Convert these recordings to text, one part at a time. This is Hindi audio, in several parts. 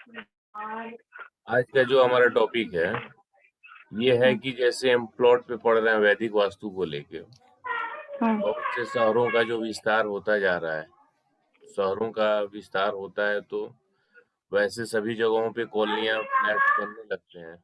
आज का जो हमारा टॉपिक है ये है हम्म, कि जैसे हम प्लॉट पे पढ़ रहे हैं वैदिक वास्तु को लेके हम्म, बहुत से शहरों का जो विस्तार होता जा रहा है। शहरों का विस्तार होता है तो वैसे सभी जगहों पे कॉलोनियां फ्लैट बनने लगते हैं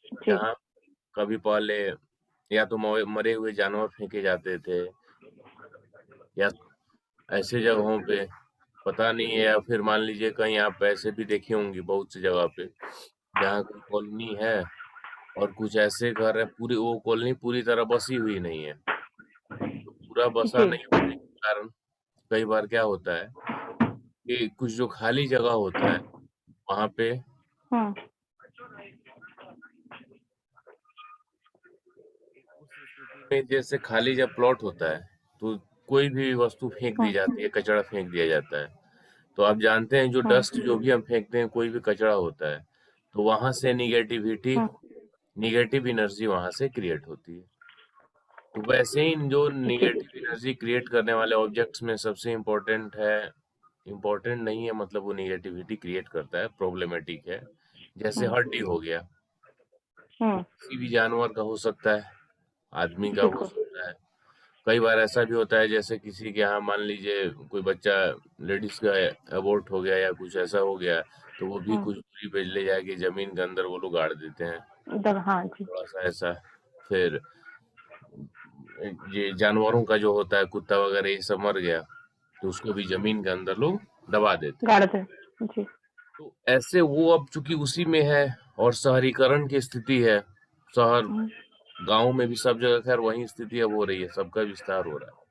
जी। जहाँ कभी पहले या तो मरे हुए जानवर फेंके जाते थे या ऐसे जगहों पे पता नहीं है, या फिर मान लीजिए कहीं आप ऐसे भी देखे होंगे बहुत सी जगह पे जहाँ कोई कॉलोनी है और कुछ ऐसे घर है, पूरी वो कॉलोनी पूरी तरह बसी हुई नहीं है। तो पूरा बसा जी। नहीं होने के कारण कई बार क्या होता है कि कुछ जो खाली जगह होता है वहां पे हम्म, उस स्थिति में जैसे खाली जब प्लॉट होता है तो कोई भी वस्तु फेंक दी हम्म, जाती है, कचरा फेंक दिया जाता है। तो आप जानते हैं जो हम्म, डस्ट जो भी हम फेंकते हैं, कोई भी कचरा होता है तो वहां से निगेटिविटी, हम्म, निगेटिव एनर्जी वहां से क्रिएट होती है। तो वैसे ही जो जी। निगेटिव एनर्जी क्रिएट करने वाले ऑब्जेक्ट्स में सबसे इम्पोर्टेंट है, इम्पोर्टेंट नहीं है मतलब वो निगेटिविटी क्रिएट करता है, प्रॉब्लमेटिक है, जैसे हम्म, हड्डी हो गया। हम्म, किसी भी जानवर का हो सकता है, आदमी का हो बिल्कुल। सकता है। कई बार ऐसा भी होता है जैसे किसी के यहाँ मान लीजिए कोई बच्चा, लेडीज का अबॉर्ट हो गया या कुछ ऐसा हो गया तो वो भी हम्म, कुछ दूरी पे ले जाके जमीन के अंदर वो लोग गाड़ देते हैं, हाँ जी। थोड़ा सा ऐसा। फिर ये जानवरों का जो होता है कुत्ता वगैरह ये सब मर गया तो उसको भी जमीन के अंदर लोग दबा देते हैं। गाड़ दे। जी। तो ऐसे वो अब चूंकि उसी में है और शहरीकरण की स्थिति है, शहर हम्म, गांव में भी सब जगह खैर वही स्थिति अब हो रही है, सबका विस्तार हो रहा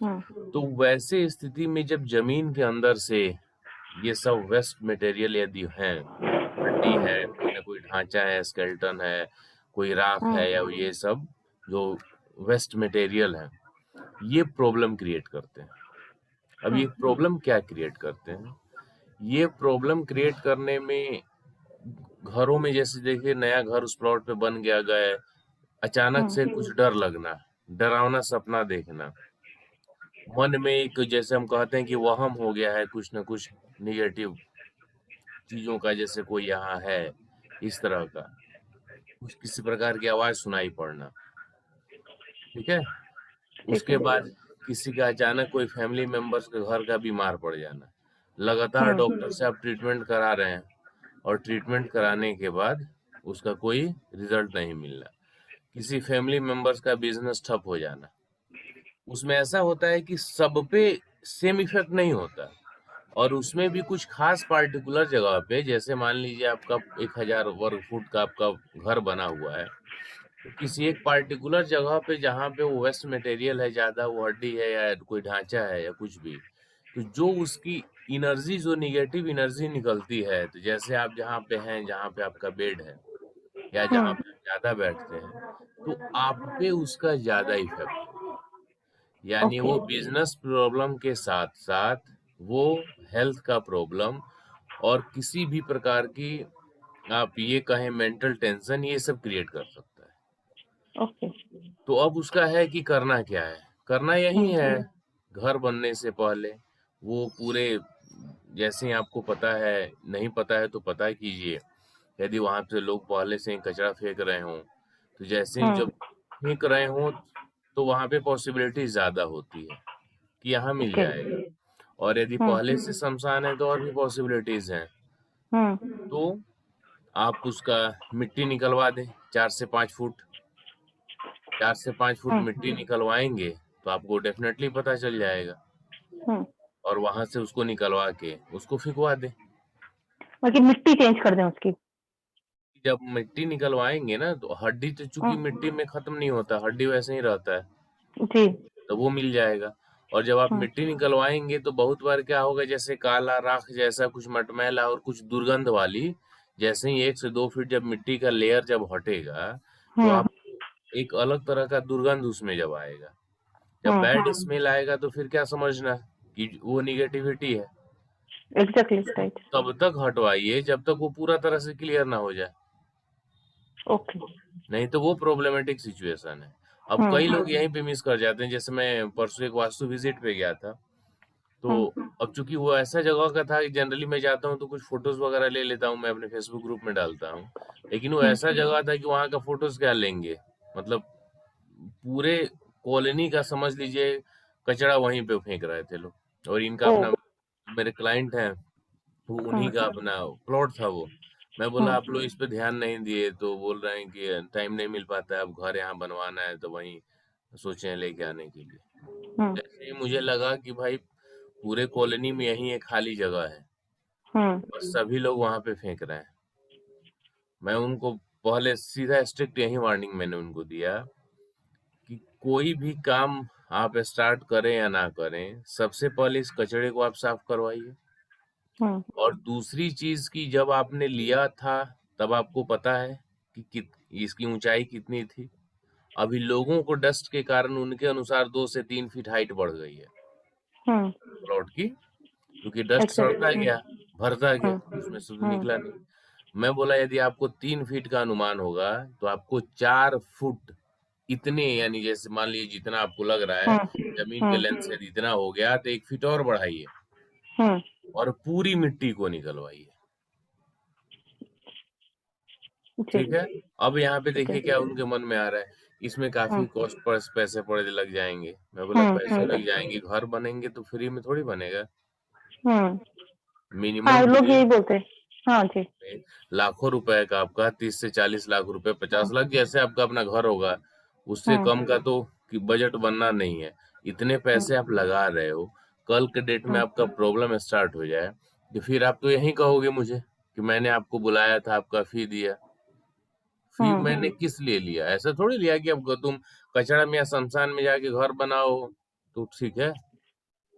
हम्म, है। तो वैसे स्थिति में जब जमीन के अंदर से ये सब वेस्ट मटेरियल यदि हैं, हड्डी है, कोई ना कोई ढांचा है, स्केलेटन है, कोई राख हम्म, है, या ये सब जो वेस्ट मटेरियल है, ये प्रॉब्लम क्रिएट करते हैं। अब ये हम्म, प्रॉब्लम क्या क्रिएट करते हैं? ये प्रॉब्लम क्रिएट करने में घरों में जैसे देखिए नया घर उस प्लॉट पे बन गया गया, अचानक हम्म, से कुछ डर लगना, डरावना सपना देखना, मन में एक जैसे हम कहते हैं कि वहम हो गया है कुछ ना कुछ निगेटिव चीजों का, जैसे कोई यहाँ है, इस तरह का कुछ किसी प्रकार की आवाज सुनाई पड़ना। ठीक है। ठीक उसके है। बाद किसी का अचानक कोई फैमिली मेंबर्स के घर का बीमार पड़ जाना, लगातार हम्म, डॉक्टर से आप ट्रीटमेंट करा रहे हैं और ट्रीटमेंट कराने के बाद उसका कोई रिजल्ट नहीं मिलना, किसी फैमिली मेंबर्स का बिजनेस ठप हो जाना। उसमें ऐसा होता है कि सब पे सेम इफेक्ट नहीं होता, और उसमें भी कुछ खास पार्टिकुलर जगह पे, जैसे मान लीजिए आपका 1000 वर्ग फुट का आपका घर बना हुआ है, तो किसी एक पार्टिकुलर जगह पे जहाँ पे वो वेस्ट मटेरियल है ज्यादा, वो हड्डी है या कोई ढांचा है या कुछ भी, तो जो उसकी एनर्जी, जो निगेटिव एनर्जी निकलती है, तो जैसे आप जहाँ पे हैं, जहाँ पे आपका बेड है या जहाँ हम्म, पे आप ज्यादा बैठते हैं, तो आप पे उसका ज्यादा इफेक्ट होगा। यानी ओके। वो बिजनेस प्रॉब्लम के साथ साथ वो हेल्थ का प्रॉब्लम और किसी भी प्रकार की, आप ये कहें मेंटल टेंशन, ये सब क्रिएट कर सकता है। ओके। तो अब उसका है कि करना क्या है? करना यही हम्म, है, घर बनने से पहले वो पूरे, जैसे ही आपको पता है, नहीं पता है तो पता कीजिए। यदि वहां पे लोग पहले से ही कचरा फेंक रहे हों तो जैसे ही हम्म, जब फेंक रहे हों तो वहां पे पॉसिबिलिटी ज्यादा होती है कि यहाँ मिल ओके। जाएगा। और यदि हम्म, पहले से शमशान है तो और भी पॉसिबिलिटीज हैं। हम्म, तो आप उसका मिट्टी निकलवा दें 4 से 5 फुट, 4 से 5 फुट हम्म, मिट्टी निकलवाएंगे तो आपको डेफिनेटली पता चल जाएगा, हम्म। और वहां से उसको निकलवा के उसको फिकवा दें। मतलब मिट्टी चेंज कर दें उसकी। जब मिट्टी निकलवाएंगे ना तो हड्डी तो चूंकि हम्म, मिट्टी में खत्म नहीं होता, हड्डी वैसे ही रहता है, जी। तो वो मिल जाएगा। और जब आप हम्म, मिट्टी निकलवाएंगे तो बहुत बार क्या होगा, जैसे काला राख जैसा कुछ मटमैला और कुछ दुर्गंध वाली, जैसे ही 1 से 2 फीट जब मिट्टी का लेयर जब हटेगा तो हम्म, आप एक अलग तरह का दुर्गंध उसमें जब आएगा, जब हम्म, बैड स्मेल आएगा तो फिर क्या समझना कि वो निगेटिविटी है। Exactly right. तब तक हटवाइए जब तक वो पूरा तरह से क्लियर ना हो जाए, ओके। नहीं तो वो प्रॉब्लमेटिक सिचुएशन है। अब हम्म, कई लोग यहीं पे मिस कर जाते हैं, जैसे मैं परसों एक वास्तु विजिट पे गया था, तो अब चूंकि वो ऐसा जगह का था कि जनरली मैं जाता हूँ तो कुछ फोटोज वगैरह ले लेता हूँ, मैं अपने फेसबुक ग्रुप में डालता हूँ, लेकिन वो ऐसा जगह था कि वहाँ का फोटोज क्या लेंगे, मतलब पूरे कॉलोनी का समझ लीजिए कचरा वहीं पे फेंक रहे थे लोग, और इनका ओ अपना, मेरे क्लाइंट हैं, वो उन्हीं का अपना प्लॉट था वो। मैं बोला आप लोग इस पे ध्यान नहीं दिए, तो बोल रहे हैं कि टाइम नहीं मिल पाता है, अब घर यहाँ बनवाना है तो वहीं सोचे हैं लेके आने के लिए। जैसे ही मुझे लगा कि भाई पूरे कॉलोनी में यही एक खाली जगह है, बस सभी लोग वहां पे फेंक रहे हैं, मैं उनको पहले सीधा स्ट्रिक्ट यही वार्निंग मैंने उनको दिया कि कोई भी काम आप स्टार्ट करें या ना करें, सबसे पहले इस कचरे को आप साफ करवाइए। और दूसरी चीज की, जब आपने लिया था तब आपको पता है कि इसकी ऊंचाई कितनी थी। अभी लोगों को डस्ट के कारण उनके अनुसार 2 से 3 फीट हाइट बढ़ गई है प्लॉट की, क्योंकि डस्ट सड़ता गया, भरता गया, उसमें से तो निकला नहीं। मैं बोला यदि आपको 3 फीट का अनुमान होगा तो आपको 4 फुट इतने, यानी जैसे मान लीजिए जितना आपको लग रहा है जमीन के लेंथ से इतना हो गया, तो 1 फीट और बढ़ाइए और पूरी मिट्टी को निकलवाइए। ठीक है। अब यहाँ पे ठीक है। देखिए क्या उनके मन में आ रहा है, इसमें काफी कॉस्ट पर पैसे पड़े लग जाएंगे। मैं बोला पैसे लग जाएंगे, घर बनेंगे तो फ्री में थोड़ी बनेगा, हाँ, मिनिमम लोग यही बिल बोलते हैं। हाँ जी। में लाखों रुपए का, आपका 30 से 40 लाख रुपए, 50 लाख जैसे आपका अपना घर होगा, उससे कम का तो कि बजट बनना नहीं है। इतने पैसे आप लगा रहे हो, कल के डेट में आपका प्रॉब्लम स्टार्ट हो जाए तो फिर आप तो यही कहोगे मुझे कि मैंने आपको बुलाया था, आपका फी दिया। फी मैंने किस लिए लिया? ऐसा थोड़ी लिया कि अब तुम कचरा में या शमशान में जाके घर बनाओ, तो ठीक है,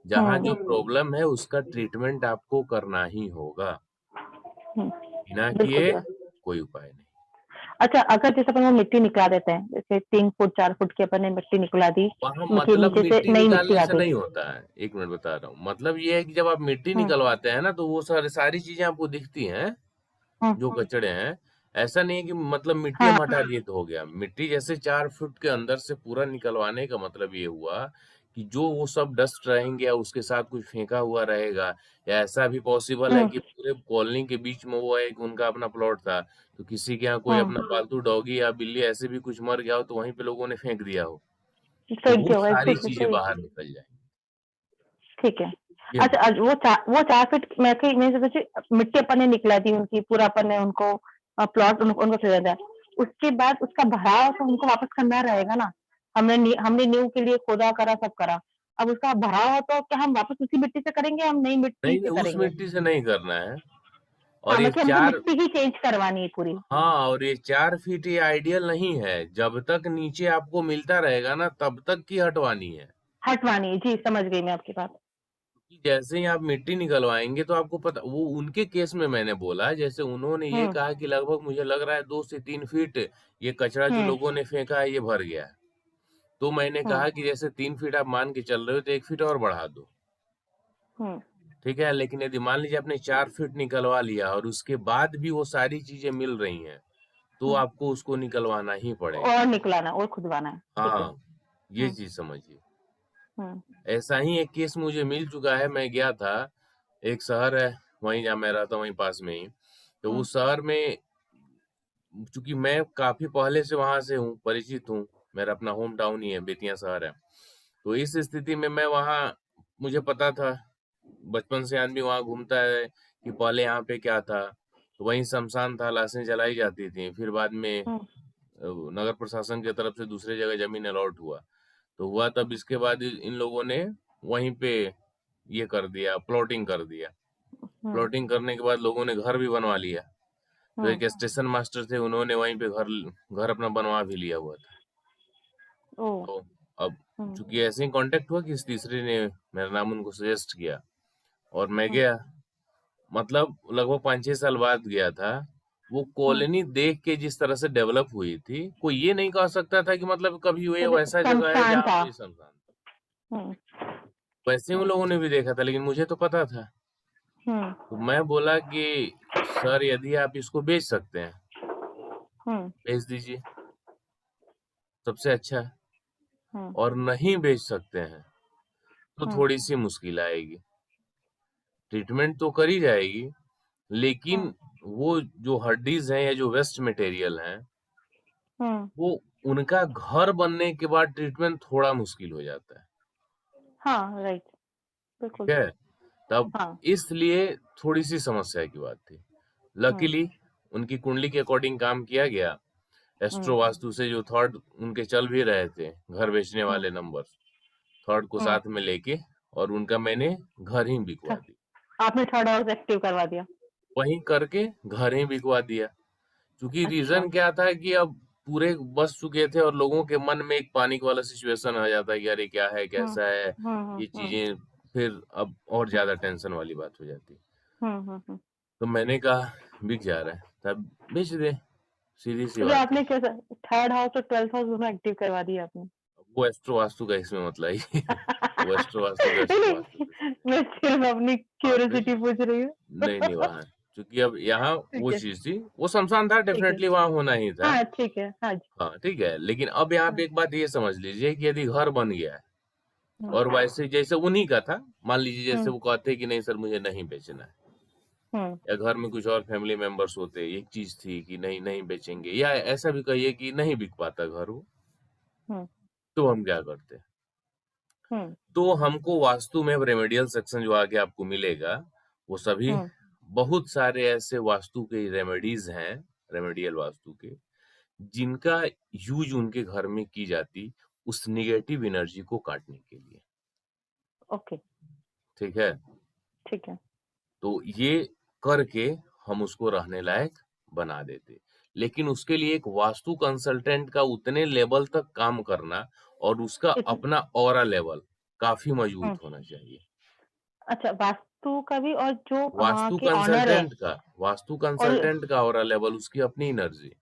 जहाँ जो प्रॉब्लम है उसका ट्रीटमेंट आपको करना ही होगा, बिना बिल्कुल किए सर। कोई उपाय नहीं। अच्छा, अगर जैसे अपन वो मिट्टी निकला देते हैं, जैसे 3 फुट 4 फुट की अपन ने मिट्टी निकला दी, वहां कि मतलब नीचे से मिट्टी नई मिट्टी निकालने आ से गई। नहीं होता है, एक मिनट बता रहा हूँ, मतलब ये है कि जब आप मिट्टी निकलवाते हैं ना तो वो सारी चीजें आपको दिखती हैं हम्म, जो कचड़े हैं। ऐसा नहीं है कि मतलब मिट्टी हाँ, हम हटा दिए तो हो गया, मिट्टी जैसे 4 फुट के अंदर से पूरा निकलवाने का मतलब ये हुआ कि जो वो सब डस्ट रहेंगे या उसके साथ कुछ फेंका हुआ रहेगा, या ऐसा भी पॉसिबल है कि पूरे कॉलोनी के बीच में वो एक उनका अपना प्लॉट था, तो किसी के यहाँ कोई अपना पालतू डॉगी या बिल्ली ऐसे भी कुछ मर गया हो तो वहीं पे लोगों ने फेंक दिया हो, तो फेंक वो दिया होगा एक सारी फुट चीजें सही। बाहर निकल जाएंगी। ठीक है। ये अच्छा, मान, वो 4 फीट मैं सोची मिट्टी अपन ने निकला दी उनकी, पूरा अपन ने उनको प्लॉट उनको दे दिया। उसके बाद उसका भराव तो उनको वापस करना रहेगा ना। हमने नींव के लिए खोदा करा सब करा। अब उसका भराव हो तो क्या हम वापस उसी मिट्टी से करेंगे, हम नई मिट्टी नहीं से नहीं उस करेंगे? मिट्टी से नहीं करना है। हाँ, और ये मतलब हमको चार, मिट्टी ही चेंज करवानी है पूरी। हाँ, और ये 4 फीट ये आइडियल नहीं है, जब तक नीचे आपको मिलता रहेगा ना तब तक की हटवानी है। हटवानी है जी, समझ गई मैं आपकी बात। कि जैसे ही आप मिट्टी निकलवाएंगे तो आपको पता, वो उनके केस में मैंने बोला, जैसे उन्होंने ये हम्म कहा कि लगभग मुझे लग रहा है 2 से 3 फीट ये कचरा जो हम्म लोगों ने फेंका है ये भर गया है। तो मैंने हम्म कहा कि जैसे 3 फीट आप मान के चल रहे हो तो 1 फीट और बढ़ा दो। हम्म ठीक है, लेकिन यदि मान लीजिए आपने 4 फीट निकलवा लिया और उसके बाद भी वो सारी चीजें मिल रही हैं, तो हम्म। आपको उसको निकलवाना ही पड़ेगा। और निकलाना और खुदवाना है, ठीक है। हाँ, ये हम्म चीज समझिए। हम्म ऐसा ही एक केस मुझे मिल चुका है, मैं गया था, एक शहर है वहीं जहाँ मैं रहता हूँ, वहीं पास में ही, तो हम्म उस शहर में, चूंकि मैं काफी पहले से वहां से हूँ, परिचित हूँ, मेरा अपना होम टाउन ही है, बेतिया शहर है, तो इस स्थिति में मैं वहाँ, मुझे पता था, बचपन से आदमी वहां घूमता है कि पहले यहाँ पे क्या था, तो वहीं शमशान था, लाशें जलाई जाती थी, फिर बाद में हम्म नगर प्रशासन की तरफ से दूसरे जगह जमीन अलॉट हुआ, तो हुआ तब इसके बाद इन लोगों ने वहीं पे ये कर दिया, प्लॉटिंग कर दिया। हम्म प्लॉटिंग करने के बाद लोगों ने घर भी बनवा लिया, तो हम्म। एक स्टेशन मास्टर थे, उन्होंने वहीं पे घर घर अपना बनवा भी लिया हुआ था। ओ। तो अब हम्म चूंकि ऐसे ही कांटेक्ट हुआ कि इस तीसरे ने मेरा नाम उनको सजेस्ट किया, और मैं हम्म। गया, मतलब लगभग 5-6 साल बाद गया था। वो हम्म। कॉलोनी देख के जिस तरह से डेवलप हुई थी, कोई ये नहीं कह सकता था कि मतलब कभी ये जैसे वैसा जगह है शमशान जहाँ था। कोई शमशान था। हम्म वैसे ही उन लोगों ने भी देखा था, लेकिन मुझे तो पता था। हम्म तो मैं बोला कि सर यदि आप इसको बेच सकते हैं, हम्म बेच दीजिए, सबसे अच्छा है। हम्म और नहीं बेच सकते हैं तो हम्म थोड़ी सी मुश्किल आएगी। ट्रीटमेंट तो करी जाएगी, लेकिन हुँ, वो जो हड्डीज हैं या जो वेस्ट मटेरियल हैं, हुँ। वो उनका घर बनने के बाद ट्रीटमेंट थोड़ा मुश्किल हो जाता है। हाँ, राइट, ठीक बिल्कुल। है, तब हाँ, इसलिए थोड़ी सी समस्या की बात थी। हुँ, लकीली उनकी कुंडली के अकॉर्डिंग काम किया गया। हुँ, एस्ट्रो वास्तु से जो थॉट उनके चल भी रहे थे, घर बेचने हुँ, वाले नंबर, थॉट को हुँ। साथ में लेके, और उनका मैंने घर ही बिकवा थ दी। आपने थर्ड हाउस एक्टिव करवा दिया। वहीं करके घर ही बिकवा दिया। क्योंकि अच्छा। रीजन क्या था कि अब पूरे बस चुके थे और लोगों के मन में एक पैनिक वाला सिचुएशन आ जाता है कि अरे क्या है, हुँ, कैसा है, हुँ, हुँ, ये हुँ, चीजें, फिर अब और हुँ, ज्यादा टेंशन वाली बात हो जाती है। हुँ, हुँ, हुँ। तो मैंने कहा बिक जा रहा है, तब बेच दे, सीधी सी मतलब बात है। आपने कैसा थर्ड हाउस और 12th हाउस दोनों एक्टिव करवा दिए आपने। वो एस्ट्रो वास्तु का इसमें मतलब ही वो एस्ट्रो वास्तु का नहीं, एस्ट्रो वास्तु नहीं, का। मैं सिर्फ अपनी हाँ बेच, क्यूरियोसिटी पूछ रही हूँ। नहीं नहीं वहाँ, क्योंकि अब यहाँ वो ठीक है, चीज थी, वो शमशान था, ठीक है। डेफिनेटली वहाँ होना ही था। हाँ, ठीक है। हाँ जी। हाँ ठीक है, लेकिन अब यहाँ हाँ, पे एक बात ये समझ लीजिए कि यदि घर बन गया है, हुँ, और वैसे जैसे उन्हीं का था, मान लीजिए जैसे हुँ, वो कहते कि नहीं सर मुझे नहीं बेचना है, हुँ, या घर में कुछ और फैमिली मेंबर्स होते, एक चीज थी कि नहीं नहीं बेचेंगे, या ऐसा भी कहिए कि नहीं बिक पाता घर वो, हुँ, तो हम क्या करते? हुँ, तो हमको वास्तु में रेमेडियल सेक्शन जो आगे आपको मिलेगा, वो सभी हुँ, बहुत सारे ऐसे वास्तु के रेमेडीज हैं, रेमेडियल वास्तु के, जिनका यूज उनके घर में की जाती उस निगेटिव एनर्जी को काटने के लिए। ओके, ठीक है, ठीक है। तो ये करके हम उसको रहने लायक बना देते। लेकिन उसके लिए एक वास्तु कंसल्टेंट का उतने लेवल तक काम करना, और उसका इत अपना ऑरा लेवल काफी हुँ, मजबूत होना चाहिए। अच्छा वास्तु का भी और जो वहाँ वास्तु के ऑनर है कंसल्टेंट का, वास्तु और कंसल्टेंट का ऑरा लेवल, उसकी अपनी एनर्जी।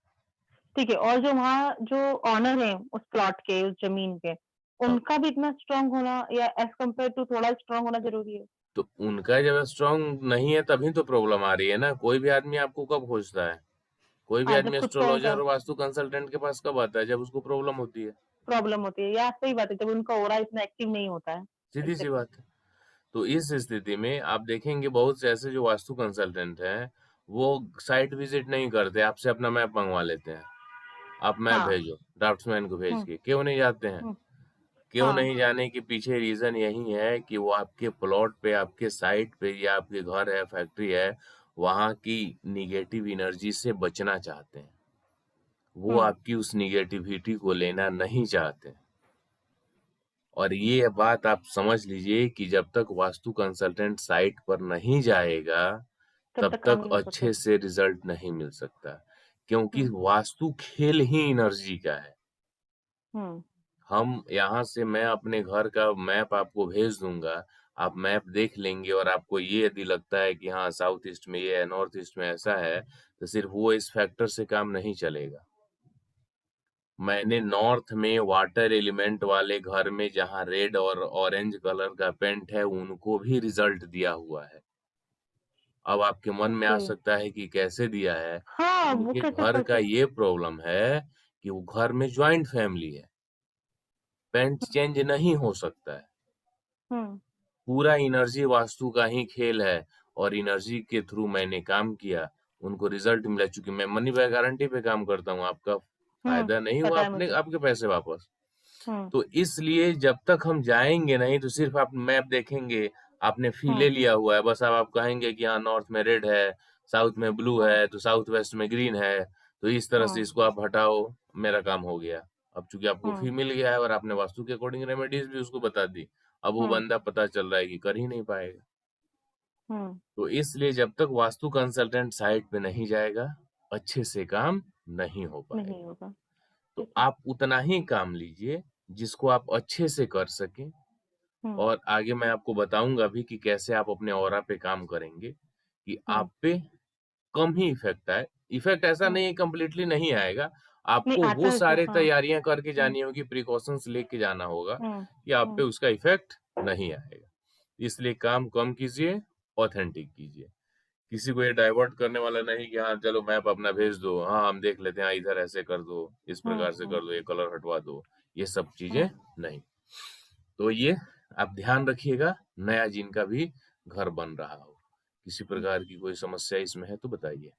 ठीक है और जो वहाँ जो ऑनर है उस प्लॉट के, उस ज़मीन के, हाँ, उनका भी इतना स्ट्रॉन्ग होना या एज़ कम्पेयर टू थोड़ा स्ट्रॉन्ग होना ज़रूरी है? तो उनका जब स्ट्रांग नहीं है तभी तो प्रॉब्लम आ रही है ना। कोई भी आदमी आपको कब खोजता है? कोई भी हाँ, जब आदमी खुद को एस्ट्रोलॉजर और जब वास्तु कंसल्टेंट के पास कब आता है? जब उसको प्रॉब्लम होती है। प्रॉब्लम होती है या सही बात है, जब उनका ऑरा इतना एक्टिव नहीं होता है। सीधी सी एग्ज़ैक्टली। बात है। तो इस स्थिति में आप देखेंगे बहुत से ऐसे जो वास्तु कंसल्टेंट हैं, वो साइट विजिट नहीं करते, आपसे अपना मैप मंगवा लेते हैं। आप मैप हाँ। भेजो, ड्राफ्ट्समैन को भेज हुँ, के। क्यों नहीं जाते हैं? हुँ, क्यों हाँ। नहीं जाने के पीछे रीजन यही है कि वो आपके प्लॉट पे, आपके साइट पे, या आपके घर है, फैक्ट्री है, वहां की निगेटिव एनर्जी से बचना चाहते हैं। वो हुँ, आपकी उस निगेटिविटी को लेना नहीं चाहते। और ये बात आप समझ लीजिए कि जब तक वास्तु कंसल्टेंट साइट पर नहीं जाएगा, तब तब तक काम तक नहीं हो सकता। अच्छे से रिजल्ट नहीं मिल सकता। क्योंकि हुँ, वास्तु खेल ही एनर्जी का है। हुँ, हम यहाँ से, मैं अपने घर का मैप आपको भेज दूंगा, आप मैप देख लेंगे, और आपको ये यदि लगता है कि हाँ साउथ ईस्ट में ये है, नॉर्थ ईस्ट में ऐसा है, तो सिर्फ वो इस फैक्टर से काम नहीं चलेगा। मैंने नॉर्थ में वाटर एलिमेंट वाले घर में जहाँ रेड और ऑरेंज कलर का पेंट है, उनको भी रिजल्ट दिया हुआ है। अब आपके मन में आ ओके। सकता है कि कैसे दिया है। हाँ, वो उनके कैसे घर कर का सक ये प्रॉब्लम है कि वो घर में ज्वाइंट फैमिली है, पेंट हुँ, चेंज नहीं हो सकता है। हुँ, पूरा एनर्जी वास्तु का ही खेल है, और एनर्जी के थ्रू मैंने काम किया, उनको रिजल्ट मिला। चूंकि मैं मनी बैक गारंटी पे काम करता हूँ, आपका हुँ, फायदा नहीं हुआ, पता है अपने मुझे। आपके पैसे वापस। हुँ, तो इसलिए जब तक हम जाएंगे नहीं, तो सिर्फ आप मैप देखेंगे, आपने फी ले हुँ, लिया हुआ है, बस अब आप कहेंगे कि हाँ नॉर्थ में रेड है, साउथ में ब्लू हुँ, है, तो साउथ वेस्ट में ग्रीन है, तो इस तरह से हुँ, इसको आप हटाओ, मेरा काम हो गया। अब चूंकि आपको हुँ, फी मिल गया है और आपने वास्तु के अकॉर्डिंग रेमेडीज भी उसको बता दी, अब वो हुँ, बंदा पता चल रहा है कि कर ही नहीं पाएगा। हुँ, तो इसलिए जब तक वास्तु कंसल्टेंट साइट पे नहीं जाएगा, अच्छे से काम नहीं हो नहीं पाएगा। होगा, तो ठीक है। आप उतना ही काम लीजिए जिसको आप अच्छे से कर सकें। हुँ, और आगे मैं आपको बताऊंगा भी कि कैसे आप अपने ऑरा पे काम करेंगे कि हुँ, आप पे कम ही इफेक्ट आए। इफेक्ट ऐसा हुँ, नहीं है, कंप्लीटली नहीं आएगा। नहीं आपको वो आत्मविश्वास सारे हाँ, तैयारियां करके हुँ, जानी होगी, प्रिकॉशंस लेके जाना होगा, हुँ, कि आप पे हुँ, उसका इफेक्ट नहीं आएगा। इसलिए काम कम कीजिए, ऑथेंटिक कीजिए। किसी को ये डाइवर्ट करने वाला नहीं कि हाँ चलो मैप अपना भेज दो, हाँ हम देख लेते हैं, हाँ इधर ऐसे कर दो, इस हुँ, प्रकार से हुँ, कर दो, ये कलर हटवा दो, ये सब चीजें हुँ, नहीं। तो ये आप ध्यान रखिएगा, नया जिनका भी घर बन रहा हो। किसी प्रकार की कोई समस्या इसमें है तो बताइए?